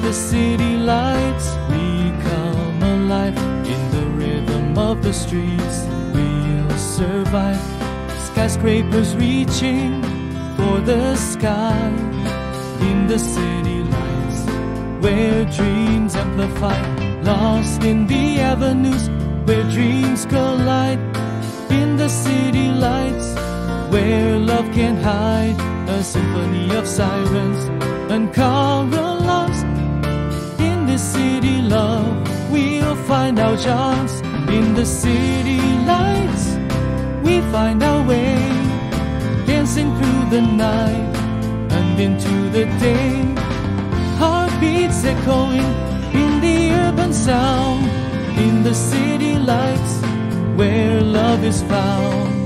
the city lights, we come alive. In the rhythm of the streets, we'll survive. Skyscrapers reaching for the sky. In the city lights, where dreams amplify. Lost in the avenues, where dreams collide. In the city lights, where love can hide. A symphony of sirens, uncovered lost. In the city love, we'll find our chance. In the city lights, we find our way, dancing through the night and into the day. Heartbeats echoing in the urban sound. In the city lights, where love is found.